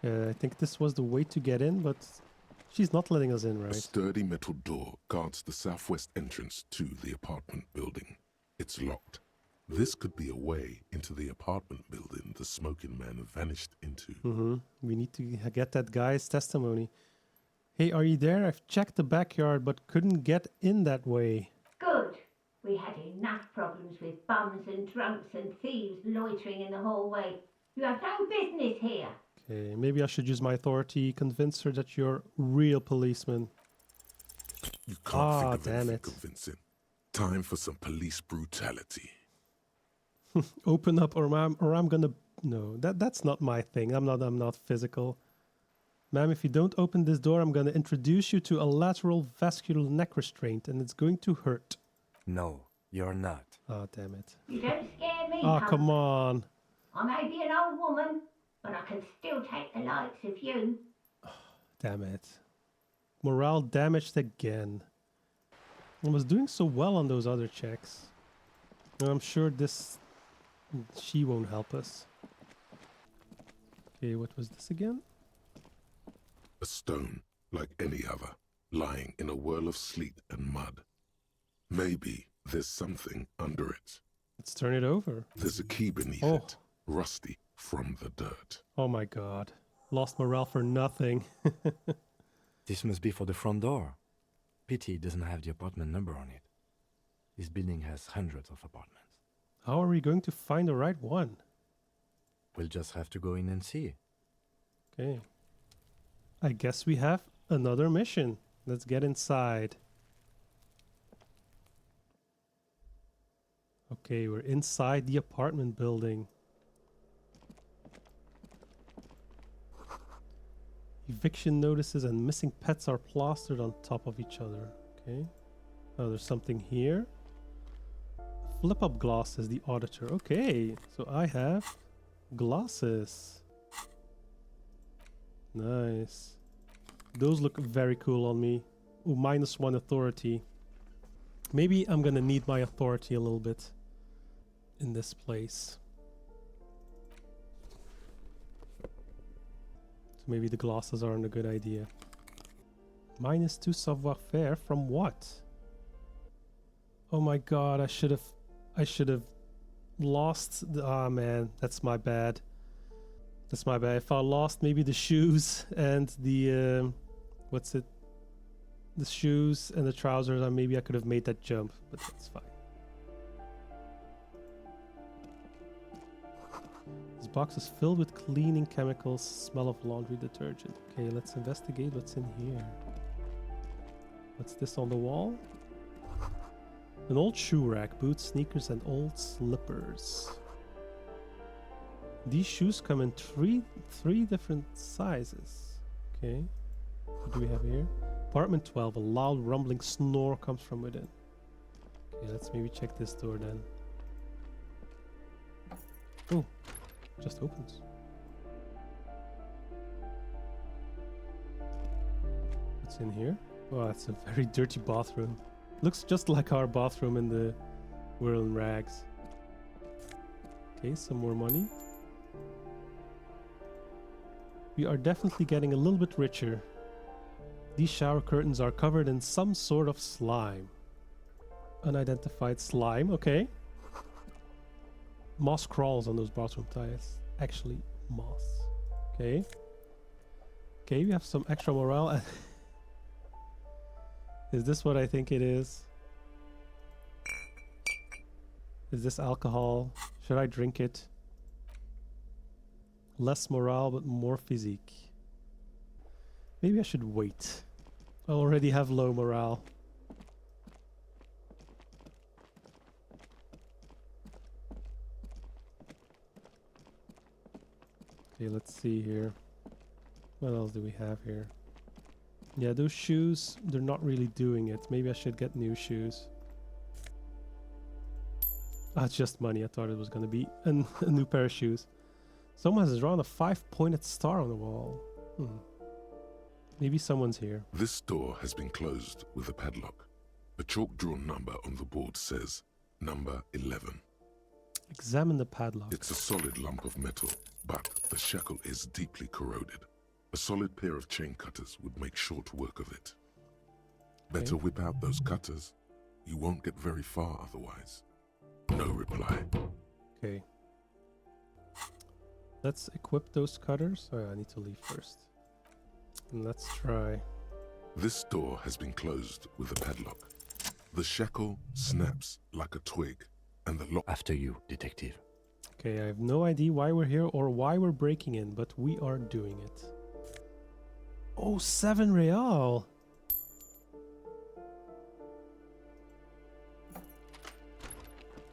I think this was the way to get in, but she's not letting us in, A right? sturdy metal door guards the southwest entrance to the apartment building. It's locked. This could be a way into the apartment building the smoking man vanished into. We need to get that guy's testimony. Hey, are you there? I've checked the backyard, but couldn't get in that way. Good. We had enough problems with bums and drunks and thieves loitering in the hallway. You have no business here. Okay, maybe I should use my authority, convince her that you're real policeman. You can't think of damn anything it. convincing. Time for some police brutality. Open up or I'm gonna... No, that's not my thing. I'm not physical. Ma'am, if you don't open this door, I'm gonna introduce you to a lateral vascular neck restraint and it's going to hurt. No, you're not. Oh, damn it. You don't scare me, Oh, punk. come on. I may be an old woman, but I can still take the likes of you. Damn it. Morale damaged again. I was doing so well on those other checks. And I'm sure she won't help us. Okay, what was this again? A stone, like any other, lying in a whirl of sleet and mud. Maybe there's something under it. Let's turn it over. There's a key beneath Oh. it, rusty from the dirt. Oh my god. Lost morale for nothing. This must be for the front door. Pity it doesn't have the apartment number on it. This building has hundreds of apartments. How are we going to find the right one? We'll just have to go in and see. Okay. I guess we have another mission. Let's get inside. Okay, we're inside the apartment building. Eviction notices and missing pets are plastered on top of each other. Okay. Oh, there's something here. Flip-up glass is the auditor. Okay, so I have glasses. Nice. Those look very cool on me. Ooh, -1 authority. Maybe I'm gonna need my authority a little bit in this place. So maybe the glasses aren't a good idea. -2 savoir-faire from what? Oh my god, I should have lost the... Ah man, that's my bad. That's my bad. If I lost maybe the shoes and the... what's it? The shoes and the trousers, maybe I could have made that jump, but that's fine. This box is filled with cleaning chemicals, smell of laundry detergent. Okay, let's investigate what's in here. What's this on the wall? An old shoe rack, boots, sneakers, and old slippers. These shoes come in three different sizes. Okay. What do we have here? Apartment 12. A loud rumbling snore comes from within. Okay, let's maybe check this door then. Oh, just opens. What's in here? Oh, it's a very dirty bathroom. Looks just like our bathroom in the Whirl and Rags. Okay, some more money. We are definitely getting a little bit richer. These shower curtains are covered in some sort of slime. Unidentified slime, okay. Moss crawls on those bathroom tiles. Actually, moss. Okay. Okay, we have some extra morale. Is this what I think it is? Is this alcohol? Should I drink it? Less morale, but more physique. Maybe I should wait. I already have low morale. Okay, let's see here. What else do we have here? Yeah, those shoes, they're not really doing it. Maybe I should get new shoes. Ah, it's just money. I thought it was going to be a new pair of shoes. Someone has drawn a 5-pointed star on the wall. Maybe someone's here. This door has been closed with a padlock. A chalk-drawn number on the board says number 11. Examine the padlock. It's a solid lump of metal, but the shackle is deeply corroded. A solid pair of chain cutters would make short work of it. Better whip out those cutters. You won't get very far otherwise. No reply. Okay. Let's equip those cutters. Oh, yeah, I need to leave first. And let's try. This door has been closed with a padlock. The shackle snaps like a twig, and the lock... After you, detective. Okay, I have no idea why we're here or why we're breaking in, but we are doing it. Oh, 7 real!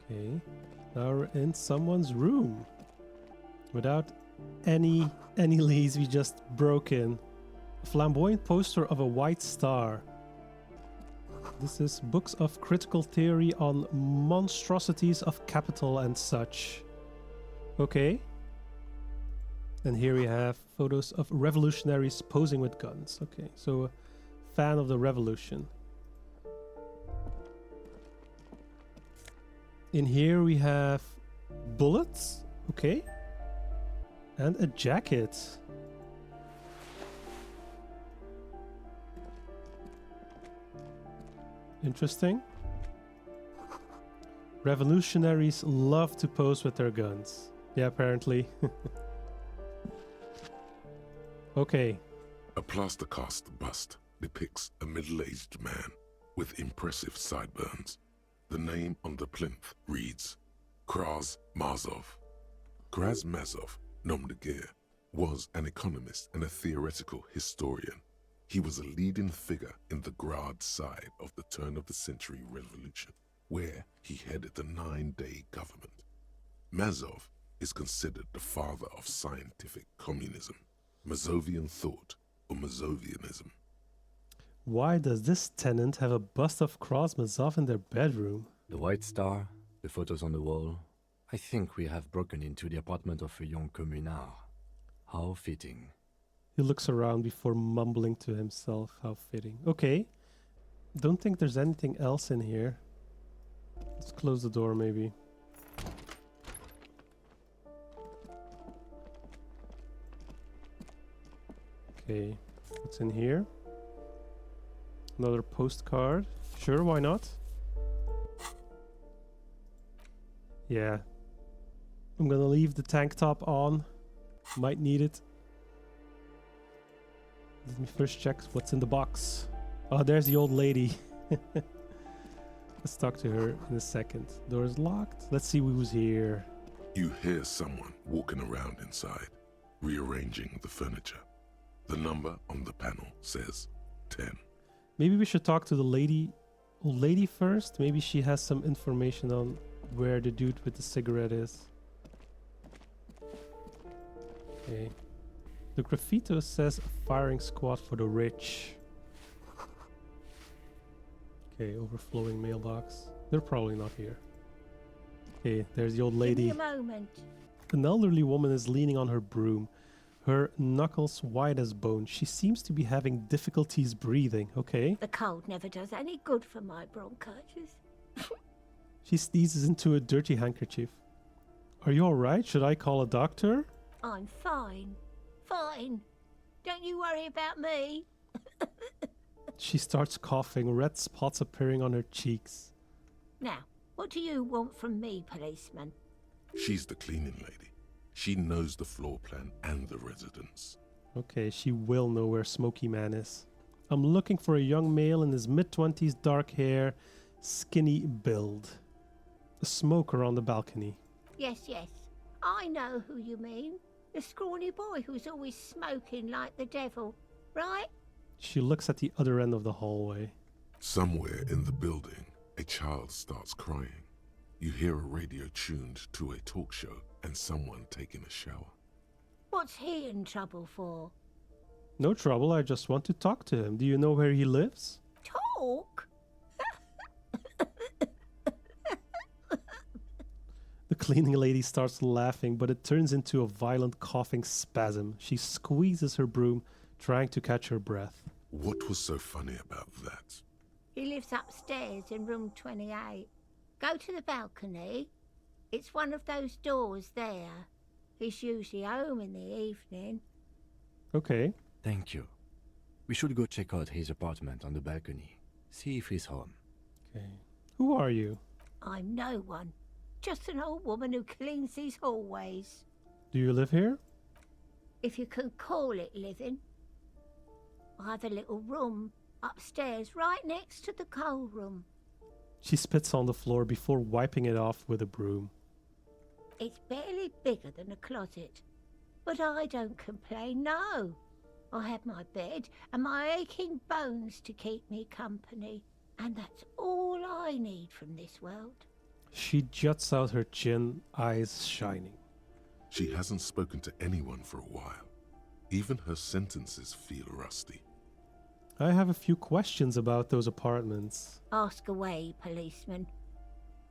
Okay, now we're in someone's room. Without any leads, we just broke in. A flamboyant poster of a white star. This is books of critical theory on monstrosities of capital and such. Okay. And here we have photos of revolutionaries posing with guns. Okay, so a fan of the revolution. In here we have bullets. Okay. And a jacket. Interesting. Revolutionaries love to pose with their guns. Yeah, apparently. Okay. A plaster cast bust depicts a middle-aged man with impressive sideburns. The name on the plinth reads Kraz Mazov. Kraz Mazov, nom de guerre, was an economist and a theoretical historian. He was a leading figure in the Grad side of the turn-of-the-century revolution, where he headed the 9-day government. Mazov is considered the father of scientific communism, Mazovian thought, or Mazovianism. Why does this tenant have a bust of Kraz Mazov in their bedroom? The white star, the photos on the wall. I think we have broken into the apartment of a young communard. How fitting. He looks around before mumbling to himself. How fitting. Okay. Don't think there's anything else in here. Let's close the door maybe. Okay. What's in here? Another postcard. Sure, why not? Yeah. I'm gonna leave the tank top on. Might need it. Let me first check what's in the box. Oh, there's the old lady. Let's talk to her in a second. Door's locked. Let's see who's here. You hear someone walking around inside, rearranging the furniture. The number on the panel says 10. Maybe we should talk to the old lady first. Maybe she has some information on where the dude with the cigarette is. Okay. The graffito says a firing squad for the rich. Okay, overflowing mailbox. They're probably not here. Okay, there's the old lady. Give me a moment. An elderly woman is leaning on her broom, her knuckles white as bone. She seems to be having difficulties breathing. Okay. The cold never does any good for my bronchitis. She sneezes into a dirty handkerchief. Are you alright? Should I call a doctor? I'm fine. Fine. Don't you worry about me. She starts coughing, red spots appearing on her cheeks. Now, what do you want from me, policeman? She's the cleaning lady. She knows the floor plan and the residence. Okay, she will know where Smoky Man is. I'm looking for a young male in his mid-20s, dark hair, skinny build. A smoker on the balcony. Yes, yes. I know who you mean. The scrawny boy who's always smoking like the devil, right? She looks at the other end of the hallway. Somewhere in the building, a child starts crying. You hear a radio tuned to a talk show and someone taking a shower. What's he in trouble for? No trouble, I just want to talk to him. Do you know where he lives? Talk? The cleaning lady starts laughing, but it turns into a violent coughing spasm. She squeezes her broom, trying to catch her breath. What was so funny about that? He lives upstairs in room 28. Go to the balcony. It's one of those doors there. He's usually home in the evening. Okay. Thank you. We should go check out his apartment on the balcony. See if he's home. Okay. Who are you? I'm no one. Just an old woman who cleans these hallways. Do you live here? If you can call it living. I have a little room upstairs right next to the coal room. She spits on the floor before wiping it off with a broom. It's barely bigger than a closet. But I don't complain, no. I have my bed and my aching bones to keep me company. And that's all I need from this world. She juts out her chin, eyes shining. She hasn't spoken to anyone for a while. Even her sentences feel rusty. I have a few questions about those apartments. Ask away, policeman.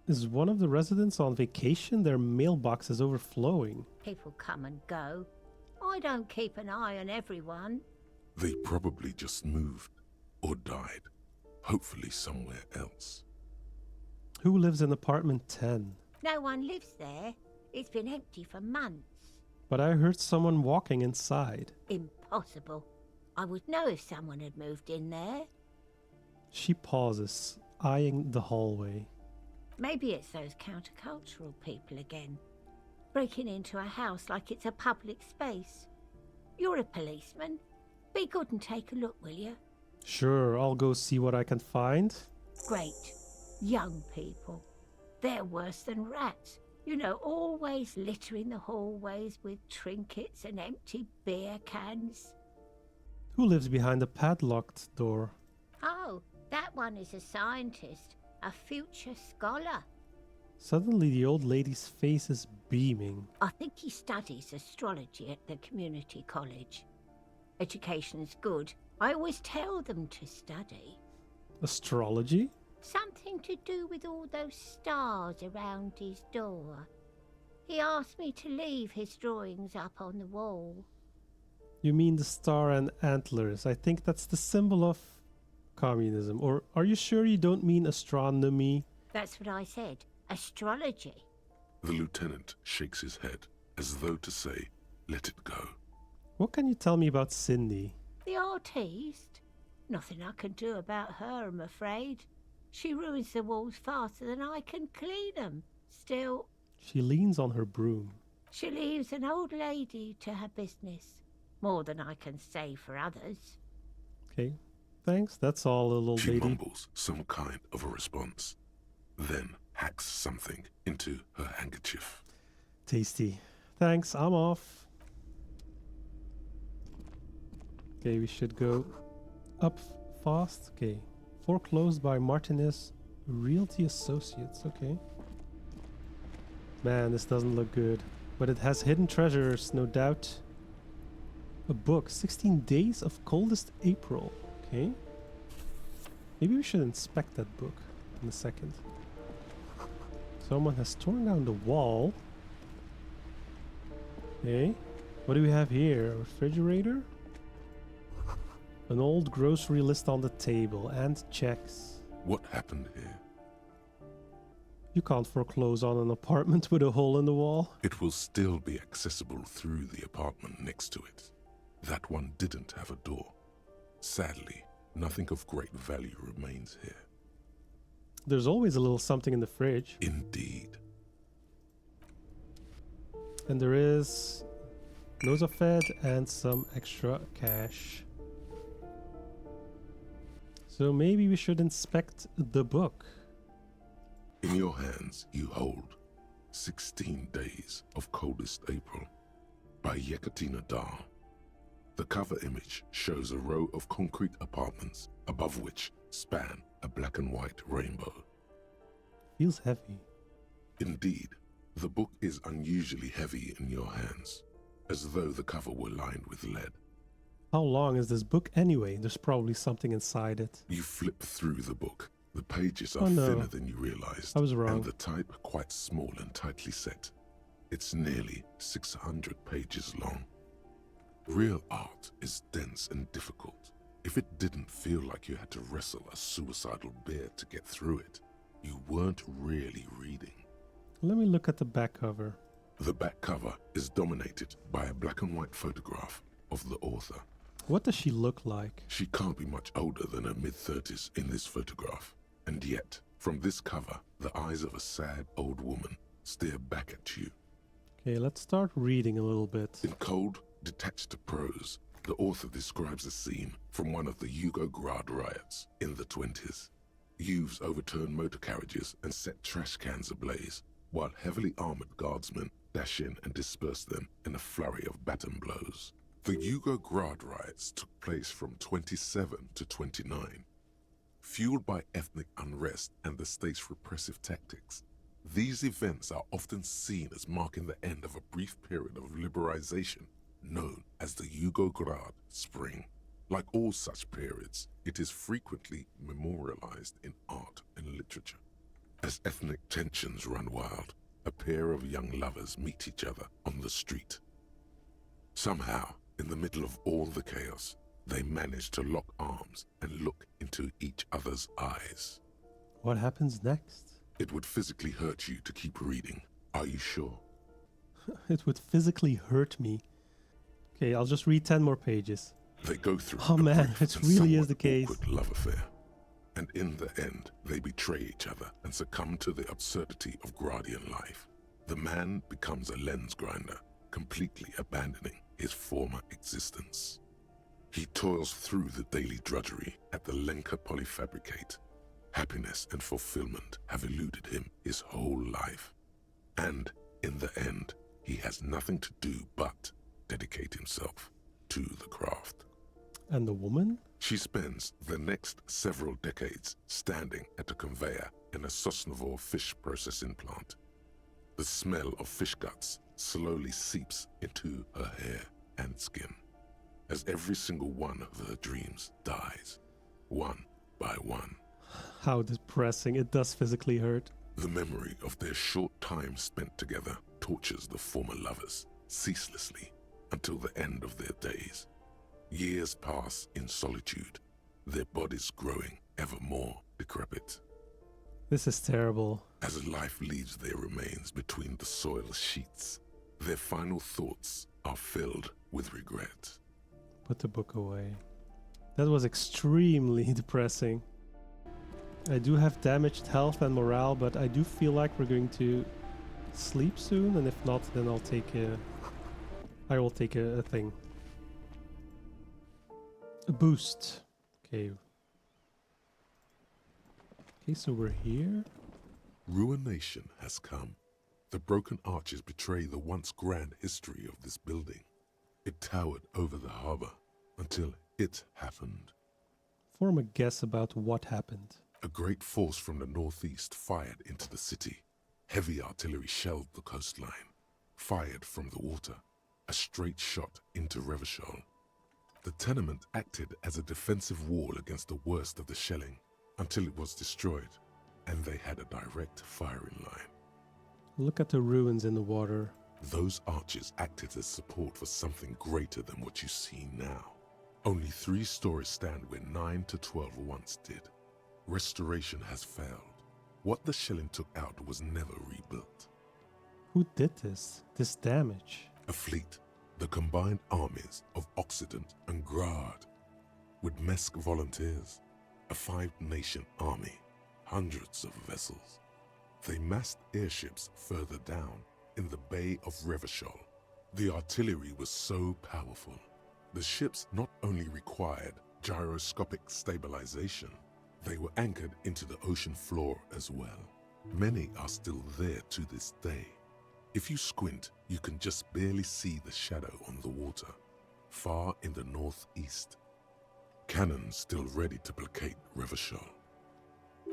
Is one of the residents on vacation? Their mailbox is overflowing. People come and go. I don't keep an eye on everyone. They probably just moved or died, hopefully somewhere else. Who lives in apartment 10? No one lives there. It's been empty for months. But I heard someone walking inside. Impossible. I would know if someone had moved in there. She pauses, eyeing the hallway. Maybe it's those countercultural people again, breaking into a house like it's a public space. You're a policeman. Be good and take a look, will you? Sure, I'll go see what I can find. Great. Young people. They're worse than rats. You know, always littering the hallways with trinkets and empty beer cans. Who lives behind the padlocked door? Oh, that one is a scientist, a future scholar. Suddenly the old lady's face is beaming. I think he studies astrology at the community college. Education's good. I always tell them to study. Astrology? Something to do with all those stars around his door. He asked me to leave his drawings up on the wall. You mean the star and antlers? I think that's the symbol of communism. Or are you sure you don't mean astronomy? That's what I said. Astrology. The lieutenant shakes his head, as though to say, let it go. What can you tell me about Cindy? The artiste? Nothing I can do about her, I'm afraid. She ruins the walls faster than I can clean them. Still, She leans on her broom. she leaves an old lady to her business. More than I can say for others. Okay, thanks. That's all, little She lady. mumbles some kind of a response, then hacks something into her handkerchief. Tasty. Thanks, I'm off. Okay, we should go up fast. Okay. Foreclosed by Martinez Realty Associates. Okay. Man, this doesn't look good. But it has hidden treasures, no doubt. A book, 16 Days of Coldest April. Okay. Maybe we should inspect that book in a second. Someone has torn down the wall. Okay. What do we have here? A refrigerator? An old grocery list on the table and checks. What happened here? You can't foreclose on an apartment with a hole in the wall. It will still be accessible through the apartment next to it. That one didn't have a door. Sadly, nothing of great value remains here. There's always a little something in the fridge. Indeed. And there is Nosafed and some extra cash. So maybe we should inspect the book. In your hands, you hold 16 Days of Coldest April by Yekaterina Dar. The cover image shows a row of concrete apartments above which span a black and white rainbow. Feels heavy. Indeed, the book is unusually heavy in your hands, as though the cover were lined with lead. How long is this book anyway? There's probably something inside it. You flip through the book. The pages are Oh, no. thinner than you realized, I was wrong. and the type quite small and tightly set. It's nearly 600 pages long. Real art is dense and difficult. If it didn't feel like you had to wrestle a suicidal bear to get through it, you weren't really reading. Let me look at the back cover. The back cover is dominated by a black and white photograph of the author. What does she look like? She can't be much older than her mid-30s in this photograph. And yet, from this cover, the eyes of a sad old woman stare back at you. Okay, let's start reading a little bit. In cold, detached prose, the author describes a scene from one of the Yugograd riots in the 20s. Youths overturned motor carriages and set trash cans ablaze, while heavily armored guardsmen dash in and disperse them in a flurry of baton blows. The Yugograd riots took place from 27 to 29. Fueled by ethnic unrest and the state's repressive tactics, these events are often seen as marking the end of a brief period of liberalization known as the Yugograd Spring. Like all such periods, it is frequently memorialized in art and literature. As ethnic tensions run wild, a pair of young lovers meet each other on the street. Somehow, in the middle of all the chaos, they manage to lock arms and look into each other's eyes. What happens next? It would physically hurt you to keep reading. Are you sure? It would physically hurt me. Okay, I'll just read 10 more pages. They go through Oh a man, brief it and really is somewhat the case. awkward love affair. And in the end, they betray each other and succumb to the absurdity of Gradian life. The man becomes a lens grinder, completely abandoning his former existence. He toils through the daily drudgery at the Lenka polyfabricate. Happiness and fulfillment have eluded him his whole life. And in the end, he has nothing to do but dedicate himself to the craft. And the woman? She spends the next several decades standing at a conveyor in a Sosnovo fish processing plant. The smell of fish guts slowly seeps into her hair and skin, as every single one of her dreams dies, one by one. How depressing. It does physically hurt. The memory of their short time spent together tortures the former lovers ceaselessly until the end of their days. Years pass in solitude, their bodies growing ever more decrepit. This is terrible. As life leaves their remains between the soil sheets, their final thoughts are filled with regret. Put the book away. That was extremely depressing. I do have damaged health and morale, but I do feel like we're going to sleep soon, and if not, then I will take a thing. A boost. Okay. Okay, so we're here. Ruination has come. The broken arches betray the once grand history of this building. It towered over the harbor until it happened. Form a guess about what happened. A great force from the northeast fired into the city. Heavy artillery shelled the coastline. Fired from the water. A straight shot into Revachol. The tenement acted as a defensive wall against the worst of the shelling until it was destroyed, and they had a direct firing line. Look at the ruins in the water. Those arches acted as support for something greater than what you see now. Only 3 stories stand where 9 to 12 once did. Restoration has failed. What the shelling took out was never rebuilt. Who did this? This damage? A fleet, the combined armies of Occident and Grad, with Mesk volunteers, a 5-nation army, hundreds of vessels. They massed airships further down in the Bay of Revachol. The artillery was so powerful. The ships not only required gyroscopic stabilization, they were anchored into the ocean floor as well. Many are still there to this day. If you squint, you can just barely see the shadow on the water, far in the northeast. Cannons still ready to placate Revachol.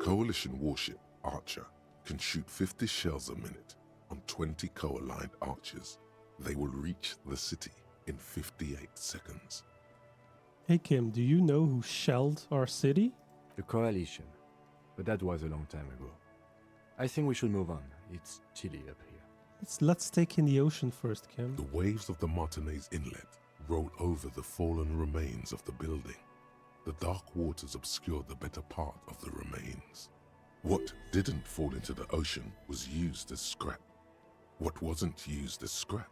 Coalition warship Archer can shoot 50 shells a minute on 20 co-aligned archers. They will reach the city in 58 seconds. Hey Kim, do you know who shelled our city? The coalition. But that was a long time ago. I think we should move on. It's chilly up here. Let's take in the ocean first, Kim. The waves of the Martinez Inlet roll over the fallen remains of the building. The dark waters obscure the better part of the remains. What didn't fall into the ocean was used as scrap. What wasn't used as scrap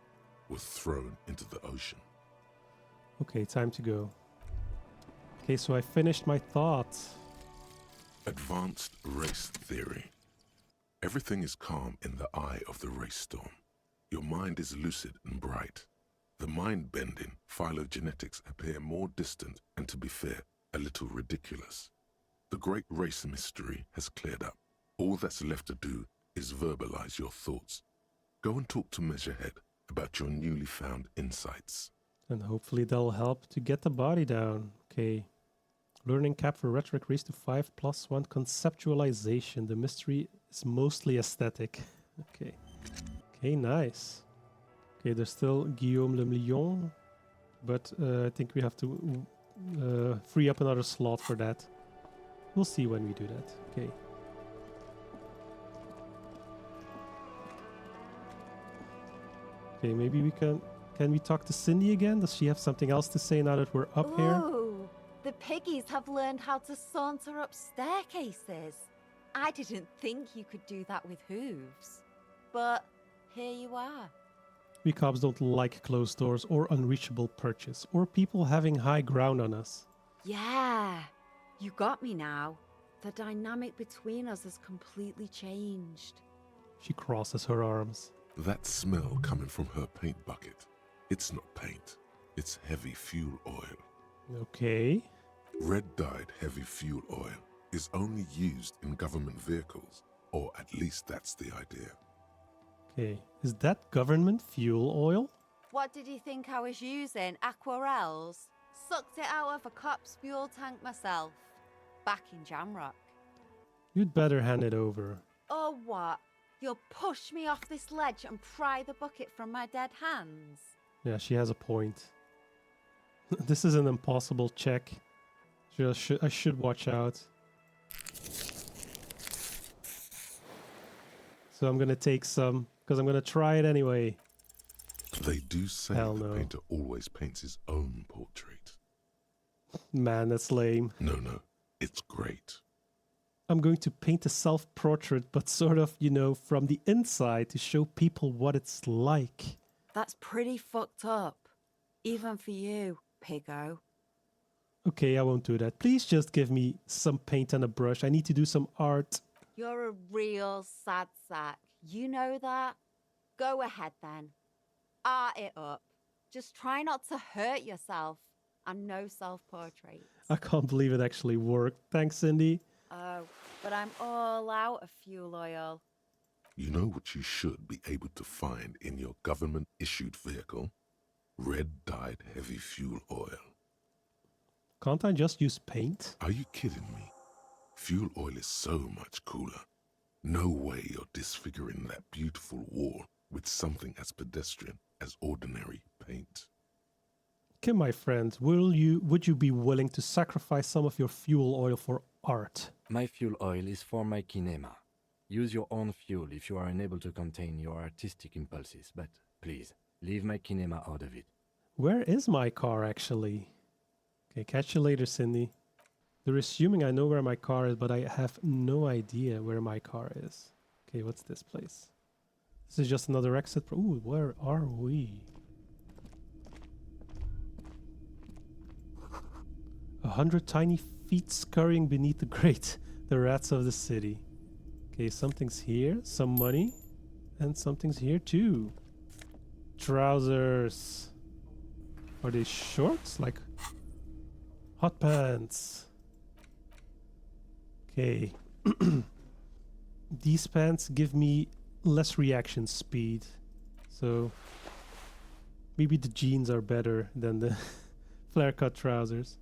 was thrown into the ocean. Okay, time to go. Okay, so I finished my thought. Advanced race theory. Everything is calm in the eye of the race storm. Your mind is lucid and bright. The mind-bending phylogenetics appear more distant and, to be fair, a little ridiculous. The great race mystery has cleared up. All that's left to do is verbalize your thoughts. Go and talk to Measurehead about your newly found insights. And hopefully that'll help to get the body down. Okay. Learning cap for rhetoric raised to 5+1 conceptualization. The mystery is mostly aesthetic. Okay. Okay, nice. Okay, there's still Guillaume Le Million, but I think we have to free up another slot for that. We'll see when we do that. Okay. Okay, maybe we can we talk to Cindy again? Does she have something else to say now that we're up here? Ooh, the piggies have learned how to saunter up staircases. I didn't think you could do that with hooves. But here you are. We cops don't like closed doors or unreachable perches or people having high ground on us. Yeah, you got me now. The dynamic between us has completely changed. She crosses her arms. That smell coming from her paint bucket. It's not paint. It's heavy fuel oil. Okay. Red-dyed heavy fuel oil is only used in government vehicles, or at least that's the idea. Okay. Is that government fuel oil? What did you think I was using? Aquarels? Sucked it out of a cop's fuel tank myself. Back in Jamrock. You'd better hand it over. Or what? You'll push me off this ledge and pry the bucket from my dead hands? Yeah, she has a point. This is an impossible check. I should watch out. So I'm gonna take some, because I'm gonna try it anyway. They do say Hell the no. painter always paints his own portrait. Man, that's lame. No, it's great. I'm going to paint a self-portrait, but sort of, you know, from the inside to show people what it's like. That's pretty fucked up. Even for you, piggo. Okay, I won't do that. Please just give me some paint and a brush. I need to do some art. You're a real sad sack. You know that? Go ahead then. Art it up. Just try not to hurt yourself. And no self-portraits. I can't believe it actually worked. Thanks, Cindy. Oh, but I'm all out of fuel oil. You know what you should be able to find in your government-issued vehicle? Red-dyed heavy fuel oil. Can't I just use paint? Are you kidding me? Fuel oil is so much cooler. No way you're disfiguring that beautiful wall with something as pedestrian as ordinary paint. Okay, my friend, would you be willing to sacrifice some of your fuel oil for art? My fuel oil is for my kinema. Use your own fuel if you are unable to contain your artistic impulses, but please, leave my kinema out of it. Where is my car, actually? Okay, catch you later, Cindy. They're assuming I know where my car is, but I have no idea where my car is. Okay, what's this place? This is just another exit. Ooh, where are we? 100 tiny feet scurrying beneath the grate. The rats of the city. Okay, something's here. Some money. And something's here too. Trousers. Are they shorts? Like hot pants. Okay. These pants give me less reaction speed. So maybe the jeans are better than the flare cut trousers.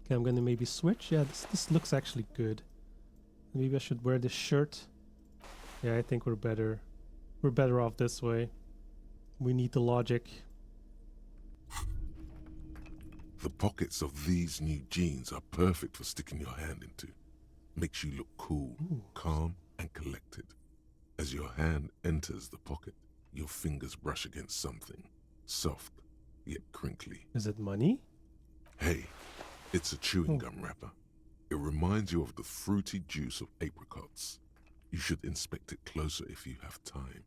Okay, I'm gonna maybe switch. Yeah, this looks actually good. Maybe I should wear this shirt. Yeah, I think we're better off this way. We need the logic. The pockets of these new jeans are perfect for sticking your hand into. Makes you look cool, calm, and collected. As your hand enters the pocket, your fingers brush against something. Soft, yet crinkly. Is it money? Hey, it's a chewing gum wrapper. It reminds you of the fruity juice of apricots. You should inspect it closer if you have time.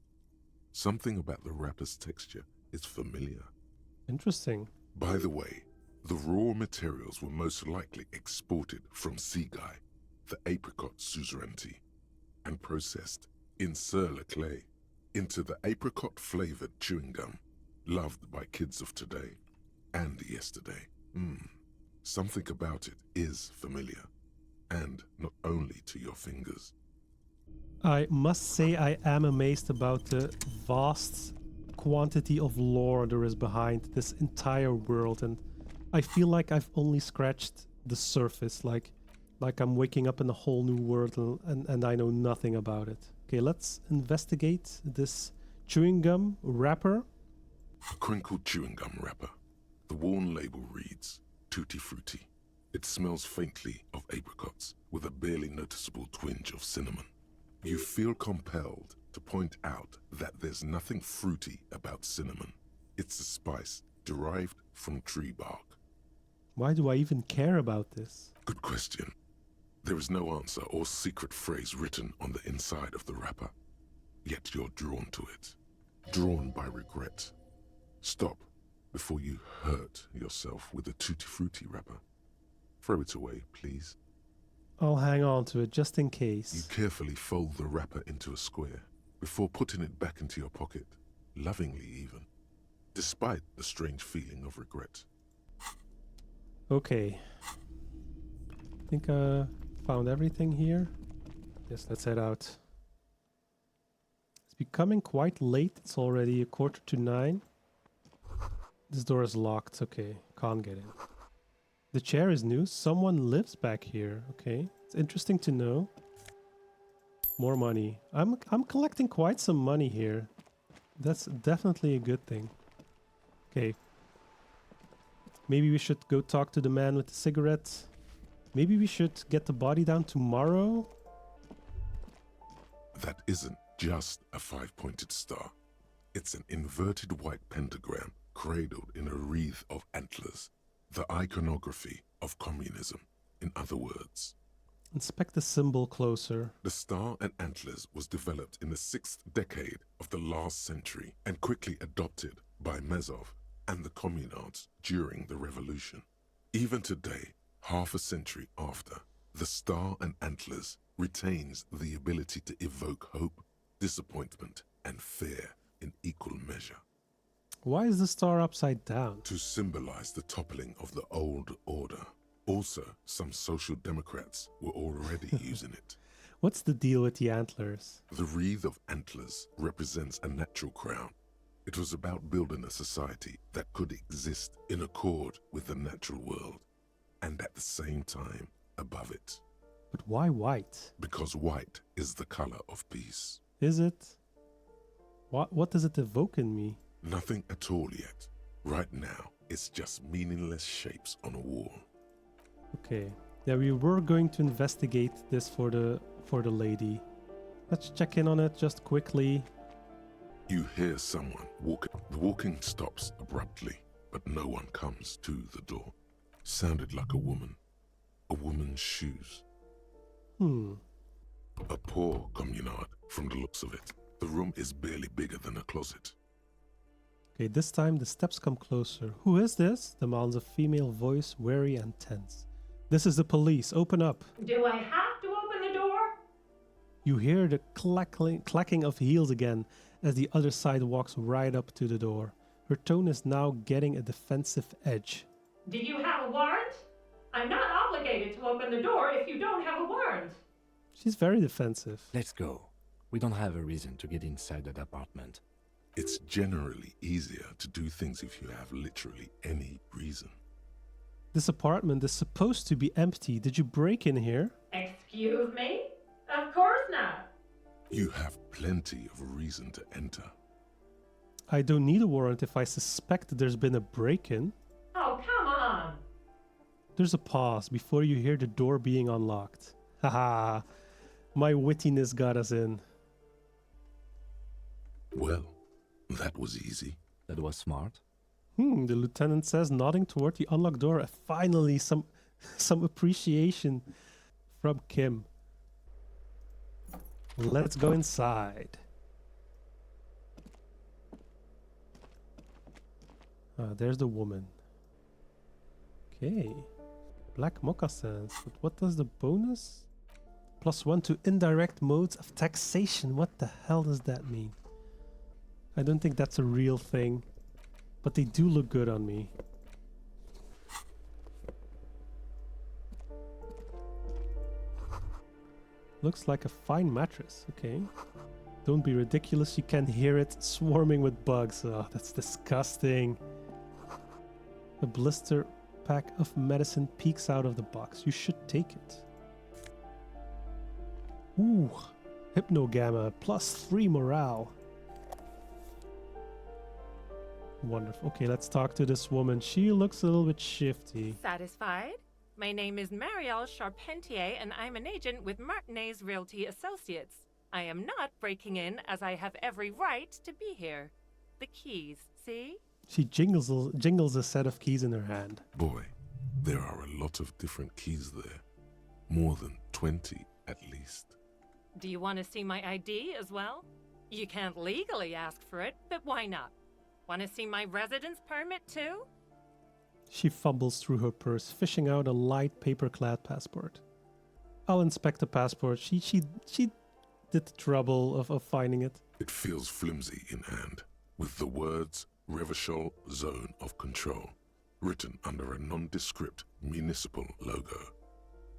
Something about the wrapper's texture is familiar. Interesting. By the way, The raw materials were most likely exported from Seaguy, the apricot suzerainty, and processed in sur-le-clay into the apricot-flavored chewing gum, loved by kids of today and yesterday. Something about it is familiar, and not only to your fingers. I must say I am amazed about the vast quantity of lore there is behind this entire world, and I feel like I've only scratched the surface, like I'm waking up in a whole new world and I know nothing about it. Okay, let's investigate this chewing gum wrapper. A crinkled chewing gum wrapper. The worn label reads, Tutti Frutti. It smells faintly of apricots with a barely noticeable twinge of cinnamon. You feel compelled to point out that there's nothing fruity about cinnamon. It's a spice derived from tree bark. Why do I even care about this? Good question. There is no answer or secret phrase written on the inside of the wrapper. Yet you're drawn to it. Drawn by regret. Stop before you hurt yourself with a Tutti Frutti wrapper. Throw it away, please. I'll hang on to it just in You case. carefully fold the wrapper into a square before putting it back into your pocket, lovingly even, despite the strange feeling of regret. Okay. I think I found everything here. Yes, let's head out. It's becoming quite late. It's already 8:45. This door is locked. Okay, can't get in. The chair is new. Someone lives back here. Okay, it's interesting to know. More money. I'm collecting quite some money here. That's definitely a good thing. Okay. Maybe we should go talk to the man with the cigarette. Maybe we should get the body down tomorrow. That isn't just a five-pointed star. It's an inverted white pentagram cradled in a wreath of antlers. The iconography of communism, in other words. Inspect the symbol closer. The star and antlers was developed in the 6th decade of the last century and quickly adopted by Mazov and the communards during the revolution. Even today, half a century after, the star and antlers retains the ability to evoke hope, disappointment, and fear in equal measure. Why is the star upside down? To symbolize the toppling of the old order. Also, some social democrats were already using it. What's the deal with the antlers? The wreath of antlers represents a natural crown. It was about building a society that could exist in accord with the natural world, and at the same time above it. But why white? Because white is the color of peace. Is it? What does it evoke in me? Nothing at all yet. Right now, it's just meaningless shapes on a wall. Okay. Yeah, we were going to investigate this for the lady. Let's check in on it just quickly. You hear someone walking. The walking stops abruptly, but no one comes to the door. Sounded like a woman. A woman's shoes. A poor communard from the looks of it. The room is barely bigger than a closet. Okay, this time the steps come closer. Who is this? Demands a female voice, wary and tense. This is the police. Open up. Do I have to open the door? You hear the clacking of heels again as the other side walks right up to the door. Her tone is now getting a defensive edge. Do you have a warrant? I'm not obligated to open the door if you don't have a warrant. She's very defensive. Let's go. We don't have a reason to get inside that apartment. It's generally easier to do things if you have literally any reason. This apartment is supposed to be empty. Did you break in here? Excuse me? Of course not. You have plenty of reason to enter. I don't need a warrant if I suspect there's been a break-in. Oh, come on. There's a pause before you hear the door being unlocked. Haha, my wittiness got us in. Well, that was easy. That was smart. The lieutenant says, nodding toward the unlocked door. Finally, some appreciation from Kim. Let's go inside. There's the woman. Okay. Black moccasins. But what does the bonus? +1 to indirect modes of taxation. What the hell does that mean? I don't think that's a real thing. But they do look good on me. Looks like a fine mattress. Okay. Don't be ridiculous. You can hear it swarming with bugs. Oh, that's disgusting. A blister pack of medicine peeks out of the box. You should take it. Ooh. Hypnogamma. +3 morale. Wonderful. Okay, let's talk to this woman. She looks a little bit shifty. Satisfied? My name is Marielle Charpentier, and I'm an agent with Martinez Realty Associates. I am not breaking in, as I have every right to be here. The keys, see? She jingles a set of keys in her hand. Boy, there are a lot of different keys there. More than 20 at least. Do you want to see my ID as well? You can't legally ask for it, but why not? Want to see my residence permit too? She fumbles through her purse, fishing out a light paper-clad passport. I'll inspect the passport. She did the trouble of finding it. It feels flimsy in hand, with the words Revachol Zone of Control written under a nondescript municipal logo.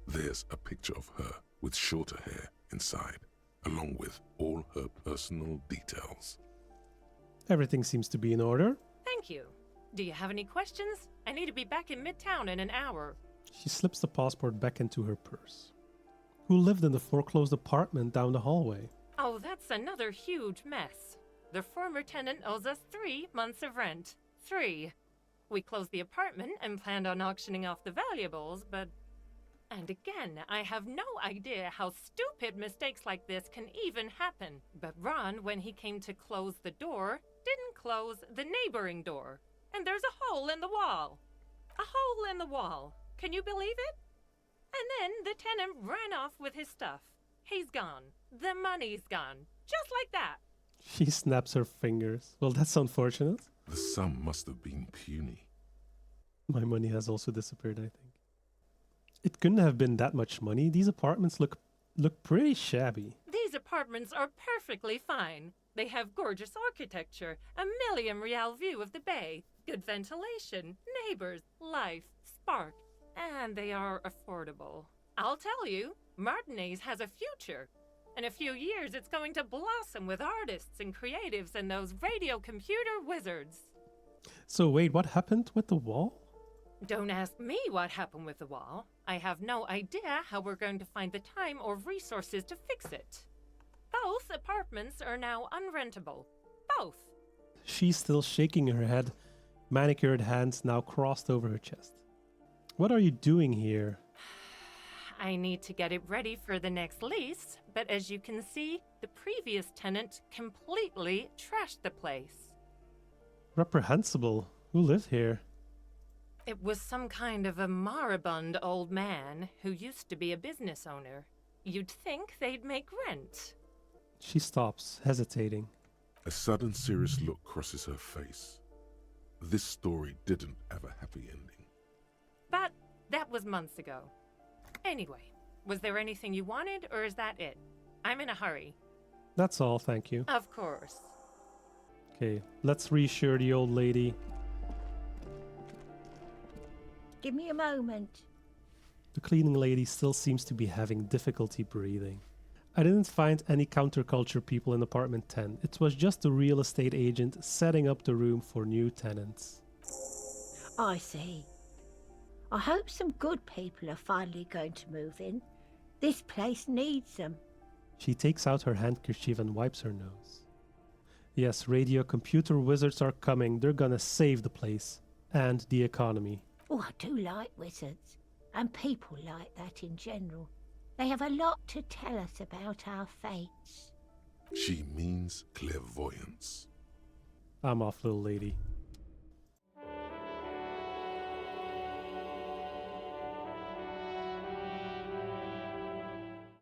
There's a picture of her with shorter hair inside, along with all her personal details. Everything seems to be in order. Thank you. Do you have any questions? I need to be back in Midtown in an hour. She slips the passport back into her purse. Who lived in the foreclosed apartment down the hallway? Oh, that's another huge mess. The former tenant owes us 3 months of rent. 3. We closed the apartment and planned on auctioning off the valuables, but... And again, I have no idea how stupid mistakes like this can even happen. But Ron, when he came to close the door, didn't close the neighboring door. And there's a hole in the wall. A hole in the wall. Can you believe it? And then the tenant ran off with his stuff. He's gone. The money's gone. Just like that. She snaps her fingers. Well, that's unfortunate. The sum must have been puny. My money has also disappeared, I think. It couldn't have been that much money. These apartments look pretty shabby. These apartments are perfectly fine. They have gorgeous architecture, a million-real view of the bay, good ventilation, neighbors, life, spark, and they are affordable. I'll tell you, Martinez has a future. In a few years, it's going to blossom with artists and creatives and those radio computer wizards. So wait, what happened with the wall? Don't ask me what happened with the wall. I have no idea how we're going to find the time or resources to fix it. Both apartments are now unrentable. Both. She's still shaking her head, manicured hands now crossed over her chest. What are you doing here? I need to get it ready for the next lease, but as you can see, the previous tenant completely trashed the place. Reprehensible. Who lived here? It was some kind of a moribund old man who used to be a business owner. You'd think they'd make rent. She stops, hesitating. A sudden serious look crosses her face. This story didn't have a happy ending. But that was months ago. Anyway, was there anything you wanted, or is that it? I'm in a hurry. That's all, thank you. Of course. Okay, let's reassure the old lady. Give me a moment. The cleaning lady still seems to be having difficulty breathing. I didn't find any counterculture people in apartment 10. It was just a real estate agent setting up the room for new tenants. I see. I hope some good people are finally going to move in. This place needs them. She takes out her handkerchief and wipes her nose. Yes, radio computer wizards are coming. They're gonna save the place. And the economy. Oh, I do like wizards. And people like that in general. They have a lot to tell us about our fates. She means clairvoyance. I'm off, little lady.